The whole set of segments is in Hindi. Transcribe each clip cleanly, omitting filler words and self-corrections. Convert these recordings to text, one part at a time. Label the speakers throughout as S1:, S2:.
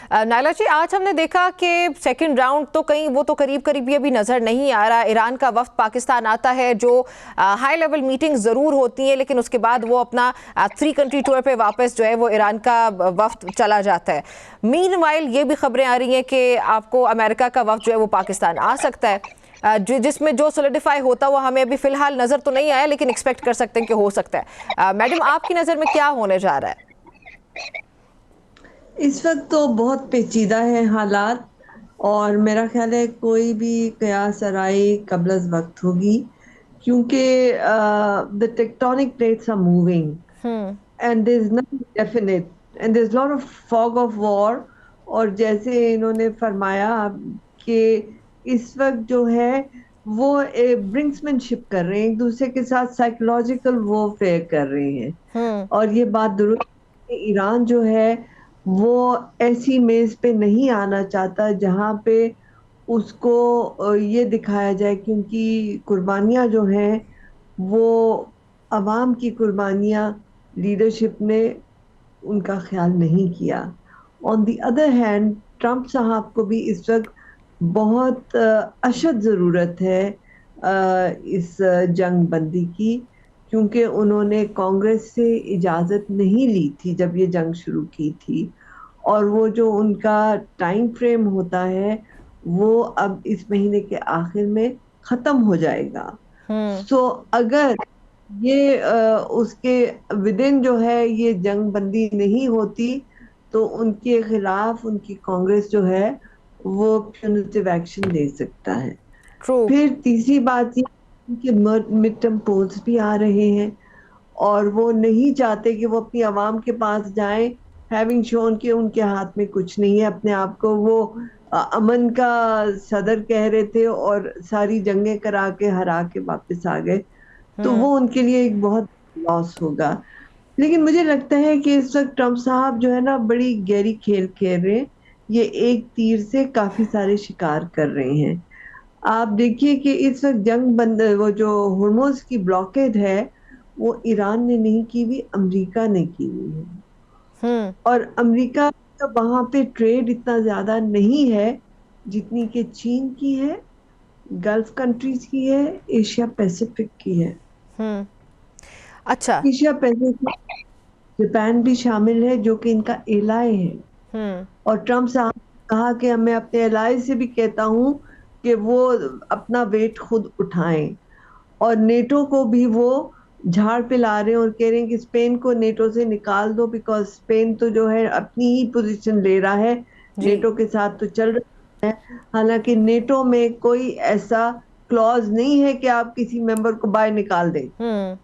S1: नायला जी, आज हमने देखा कि सेकंड राउंड तो कहीं वो तो करीब करीब भी अभी नजर नहीं आ रहा। ईरान का वफ्द पाकिस्तान आता है, जो हाई लेवल मीटिंग जरूर होती है, लेकिन उसके बाद वो अपना 3 कंट्री टूर पे वापस जो है वो ईरान का वफ्द चला जाता है। मीनवाइल ये भी खबरें आ रही हैं कि आपको अमेरिका का वफ्द जो है वो पाकिस्तान आ सकता है, जिसमें जो सोलिडिफाई होता हुआ हमें अभी फिलहाल नजर तो नहीं आया, लेकिन एक्सपेक्ट कर सकते हैं कि हो सकता है। मैडम, आपकी नजर में क्या होने जा रहा है?
S2: इस वक्त तो बहुत पेचीदा है हालात, और मेरा ख्याल है कोई भी कयास आराई कबल अज़ वक्त होगी, क्योंकि the tectonic plates are moving
S1: hmm.
S2: And there is nothing definite and there is lot of fog of war. और जैसे इन्होंने फरमाया कि इस वक्त जो है वो ब्रिंक्समैनशिप कर रहे हैं, एक दूसरे के साथ साइकोलॉजिकल वॉरफेयर कर रहे हैं।
S1: हम्म।
S2: और ये बात दुरुस्त है, ईरान जो है वो ऐसी मेज पे नहीं आना चाहता जहां पे उसको ये दिखाया जाए, क्योंकि कुर्बानियां जो हैं वो अवाम की कुर्बानियां लीडरशिप ने उनका ख्याल नहीं किया। On the other hand Trump साहब को भी इस वक्त बहुत अशद ज़रूरत है इस जंग बंदी की, क्योंकि उन्होंने कांग्रेस से इजाज़त नहीं ली थी जब ये जंग शुरू की थी, और वो जो उनका टाइम फ्रेम होता है वो अब इस महीने के आखिर में ख़त्म हो जाएगा।
S1: हम्म।
S2: सो अगर ये उसके विदिन जो है ये जंग बंदी नहीं होती तो उनके खिलाफ उनकी कांग्रेस जो है वो प्यूनिटिव एक्शन ले सकता है।
S1: ट्रू।
S2: फिर तीसरी बात ये कि मिड टर्म पोल्स भी आ रहे हैं, और वो नहीं चाहते कि वो अपनी आवाम के पास जाएं हैविंग शोन कि उनके हाथ में कुछ नहीं है। अपने आप को वो अमन का सदर कह रहे थे और सारी जंगें करा के हरा के वापस आ गए, तो
S1: हम्म।
S2: वो उनके लिए एक बहुत लॉस होगा। लेकिन मुझे लगता है कि इस वक्त ट्रम्प साहब जो है ना बड़ी गहरी खेल खेल रहे हैं, ये एक तीर से काफी सारे शिकार कर रहे हैं। आप देखिए कि इस वक्त जंग बंद, वो जो हुर्मुज की ब्लॉकेड है वो ईरान ने नहीं की हुई, अमेरिका ने की हुई है।
S1: हम्म।
S2: और अमेरिका का वहां पे ट्रेड इतना ज्यादा नहीं है जितनी कि चीन की है, गल्फ कंट्रीज की है, एशिया पैसिफिक की है।
S1: हम्म। अच्छा।
S2: एशिया पैसिफिक जापान भी शामिल है जो कि इनका एलाय है।
S1: हम्म।
S2: और ट्रम्प साहब ने कहा कि मैं अपने एलाय से भी कहता हूं कि वो अपना वेट खुद उठाएं, और नेटो को भी वो झाड़ पे ला रहे हैं और कह रहे हैं कि स्पेन को नेटो से निकाल दो, बिकॉज स्पेन तो जो है अपनी ही पोजीशन ले रहा है,
S1: जी।
S2: नेटो के साथ तो चल रहा है। हालांकि नेटो में कोई ऐसा क्लॉज नहीं है कि आप किसी मेंबर को बाहर निकाल दें,
S1: हम्म।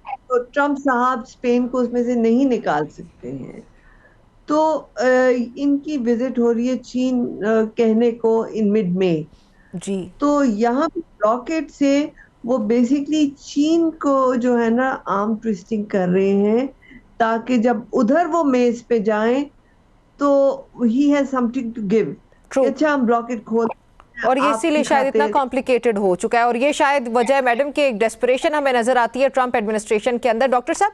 S2: तो ट्रम्प साहब स्पेन को उसमें से नहीं निकाल सकते हैं। तो इनकी विजिट हो रही है चीन कहने को इन मिड में,
S1: जी।
S2: तो यहाँ पे रॉकेट से वो बेसिकली चीन को जो है ना आर्म ट्विस्टिंग कर रहे हैं, ताकि जब उधर वो मेज पे जाएं तो he has something to give कि
S1: ट्रू।
S2: अच्छा हम रॉकेट खोल
S1: और ये
S2: आपकी
S1: इसीलिए शायद इतना
S2: खातिर।
S1: कॉम्प्लिकेटेड हो चुका है, और ये शायद वजह मैडम की एक डेस्परेशन हमें नजर आती है ट्रंप एडमिनिस्ट्रेशन के अंदर। डॉक्टर साहब,